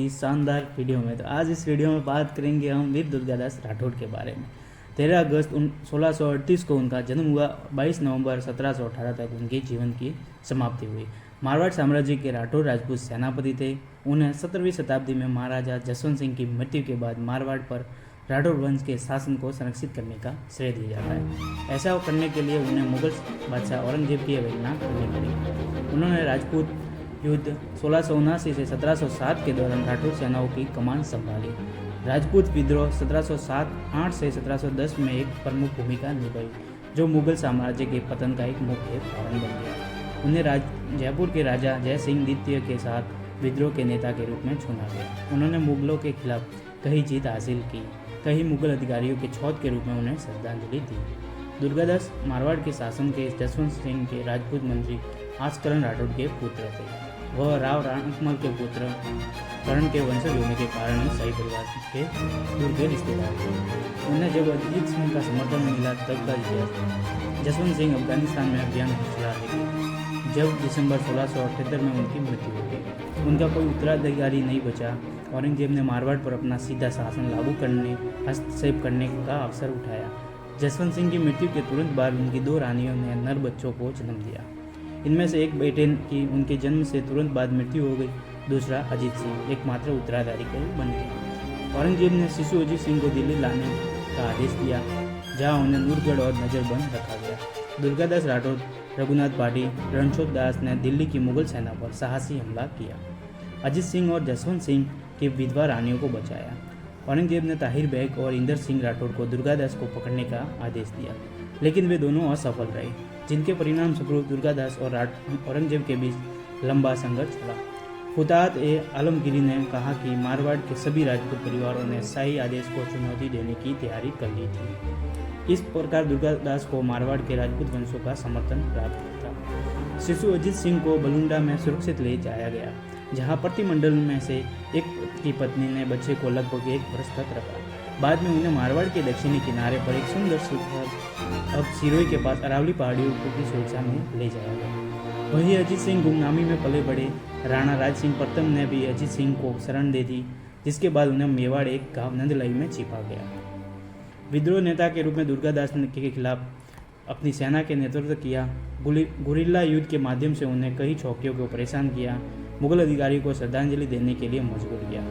इस शानदार वीडियो में। तो आज इस वीडियो में बात करेंगे हम वीर दुर्गादास राठौड़ के बारे में। 13 अगस्त 1638 को उनका जन्म हुआ। 22 नवंबर 1718 तक उनके जीवन की समाप्ति हुई। मारवाड़ साम्राज्य के राठौड़ राजपूत सेनापति थे। उन्हें 17वीं शताब्दी में महाराजा जसवंत सिंह की मृत्यु के बाद मारवाड़ पर राठौड़ वंश के शासन को संरक्षित करने का श्रेय दिया जाता है। ऐसा करने के लिए उन्हें मुगल बादशाह औरंगजेब की अवहेलना करनी पड़ी। उन्होंने राजपूत युद्ध 1679 से 1707 के दौरान राठौड़ सेनाओं की कमान संभाली। राजपूत विद्रोह 1708 से 1710 में एक प्रमुख भूमिका निभाई, जो मुगल साम्राज्य के पतन का एक मुख्य कारण बन गया। उन्हें जयपुर के राजा जय सिंह द्वितीय के साथ विद्रोह के नेता के रूप में चुना गया। उन्होंने मुगलों के खिलाफ कई जीत हासिल की। कई मुगल अधिकारियों के छौत के रूप में उन्हें श्रद्धांजलि दी। दुर्गादास मारवाड़ के शासन के जसवंत सिंह के राजपूत मंत्री आस्करण राठौड़ के पुत्र थे। वह राव राणकमल के पुत्र कर्ण के वंशज होने के कारण शाही परिवार के दूर के रिश्तेदार थे। उन्हें जब अजीत सिंह का समर्थन मिला तब का इतिहास। जसवंत सिंह अफगानिस्तान में अभियान चला रहे थे जब दिसंबर 1678 में उनकी मृत्यु हो गई। उनका कोई उत्तराधिकारी नहीं बचा। औरंगजेब ने मारवाड़ पर अपना सीधा शासन लागू करने, हस्तक्षेप करने का अवसर उठाया। जसवंत सिंह की मृत्यु के तुरंत बाद उनकी 2 रानियों ने नर बच्चों को जन्म दिया। इनमें से एक बेटे की उनके जन्म से तुरंत बाद मृत्यु हो गई। दूसरा अजीत सिंह एकमात्र उत्तराधिकारी बन गए। औरंगजेब ने शिशु अजीत सिंह को दिल्ली लाने का आदेश दिया, जहां उन्हें नूरगढ़ और नजरबंद रखा गया। दुर्गादास राठौड़, रघुनाथ पाटी, रणछोड़ दास ने दिल्ली की मुगल सेना पर साहसी हमला किया। अजीत सिंह और जसवंत सिंह की विधवा रानियों को बचाया। औरंगजेब ने ताहिर बेग और इंदर सिंह राठौड़ को दुर्गादास को पकड़ने का आदेश दिया, लेकिन वे दोनों असफल रहे, जिनके परिणाम स्वरूप दुर्गादास और औरंगजेब के बीच लंबा संघर्ष चला। फुताहत आलमगीरी ने कहा कि मारवाड़ के सभी राजपूत परिवारों ने शाही आदेश को चुनौती देने की तैयारी कर ली थी। इस प्रकार दुर्गादास को मारवाड़ के राजपूत वंशों का समर्थन प्राप्त था। शिशु अजीत सिंह को बलुंडा में सुरक्षित ले जाया गया, जहां प्रतिमंडल में से एक की पत्नी ने बच्चे को लगभग 1 वर्ष तक रखा। बाद में उन्हें मारवाड़ के दक्षिणी किनारे पर एक सुंदर शिखर अब सिरोही के पास अरावली पहाड़ियों की सुरक्षा में ले जाया गया। वहीं अजीत सिंह गुमनामी में पले बड़े। राणा राज सिंह प्रथम ने भी अजीत सिंह को शरण दे दी, जिसके बाद उन्हें मेवाड़ एक गांव नंदलाई में छिपा गया। विद्रोह नेता के रूप में दुर्गादास के खिलाफ अपनी सेना के नेतृत्व किया। गुरिल्ला युद्ध के माध्यम से उन्हें कई चौकियों को परेशान किया। मुगल अधिकारियों को श्रद्धांजलि देने के लिए मजबूर किया।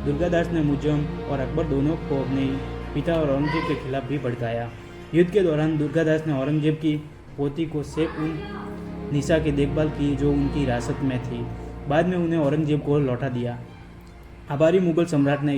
दुर्गादास ने मुजम और अकबर दोनों को अपने पिता और औरंगजेब के खिलाफ भी भड़काया। युद्ध के दौरान दुर्गादास ने औरंगजेब की पोती को सैफ उन निसा की देखभाल की, जो उनकी हिरासत में थी। बाद में उन्हें औरंगजेब को लौटा दिया। आभारी मुगल सम्राट ने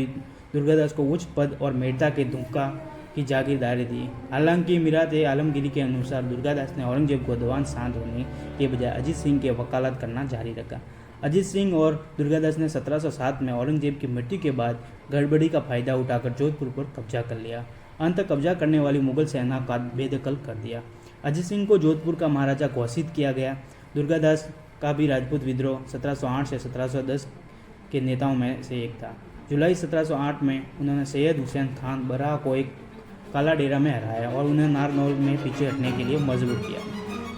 दुर्गादास को उच्च पद और मेड़ता के दुमका की जागीरदारी दी। हालांकि मीरात आलमगीरी के अनुसार दुर्गादास ने औरंगजेब को दीवान शांत होने के बजाय अजीत सिंह की वकालत करना जारी रखा। अजीत सिंह और दुर्गादास ने 1707 में औरंगजेब की मृत्यु के बाद गड़बड़ी का फायदा उठाकर जोधपुर पर कब्जा कर लिया। अंत कब्जा करने वाली मुगल सेना का बेदखल कर दिया। अजीत सिंह को जोधपुर का महाराजा घोषित किया गया। दुर्गादास का भी राजपूत विद्रोह 1708 से 1710 के नेताओं में से एक था। जुलाई 1708 में उन्होंने सैयद हुसैन खान बराह को एक काला डेरा में हराया और उन्हें नारनौल में पीछे हटने के लिए मजबूर किया।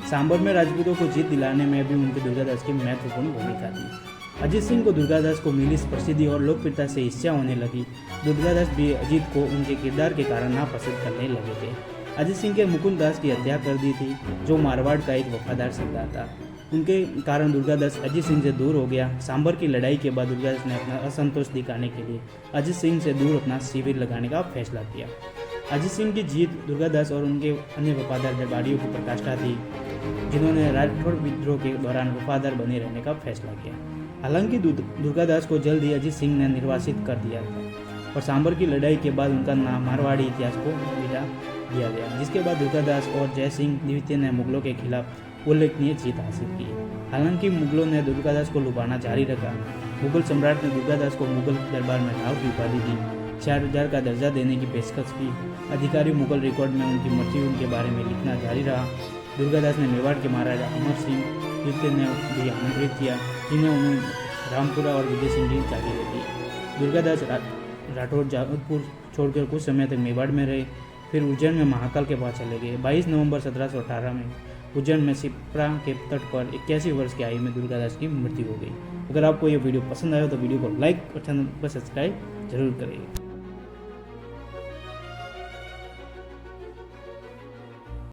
सांबर में राजपूतों को जीत दिलाने में भी उनके दुर्गादास की महत्वपूर्ण भूमिका थी। अजीत सिंह को दुर्गादास को मिली प्रसिद्धि और लोकप्रियता से ईर्ष्या होने लगी। दुर्गादास भी अजीत को उनके किरदार के कारण नापसंद करने लगे थे। अजीत सिंह के मुकुंद दास की हत्या कर दी थी, जो मारवाड़ का एक वफादार सरदार था। उनके कारण दुर्गादास अजीत सिंह से दूर हो गया। सांबर की लड़ाई के बाद दुर्गादास ने अपना असंतोष दिखाने के लिए अजीत सिंह से दूर अपना शिविर लगाने का फैसला किया। अजीत सिंह की जीत दुर्गादास और उनके अन्य वफादार दरबारियों की पराकाष्ठा थी, जिन्होंने राठौड़ विद्रोह के दौरान वफादार बने रहने का फैसला किया। हालांकि दुर्गादास को जल्द ही अजीत सिंह ने निर्वासित कर दिया था और सांबर की लड़ाई के बाद उनका नाम मारवाड़ी इतिहास को मिला दिया गया, जिसके बाद दुर्गादास और जय सिंह द्वितीय ने मुगलों के खिलाफ उल्लेखनीय जीत हासिल की। हालांकि मुगलों ने दुर्गादास को लुभाना जारी रखा। मुगल सम्राट ने दुर्गादास को मुगल दरबार में राव की उपाधि दी, 4000 का दर्जा देने की पेशकश की। अधिकारी मुगल रिकॉर्ड में उनकी मृत्यु के बारे में लिखना जारी रहा। दुर्गादास ने मेवाड़ के महाराजा अमर सिंह द्वितीय ने भी आमंत्रित किया, जिन्हें उन्होंने रामपुरा और विजय सिंह की जागीरें दी। दुर्गादास राठौड़ जोधपुर छोड़कर कुछ समय तक मेवाड़ में रहे, फिर उज्जैन में महाकाल के पास चले गए। 22 नवंबर 1718 में उज्जैन में शिप्रा के तट पर 81 वर्ष की आयु में दुर्गादास की मृत्यु हो गई। अगर आपको ये वीडियो पसंद आया तो वीडियो को लाइक और चैनल पर सब्सक्राइब जरूर करें।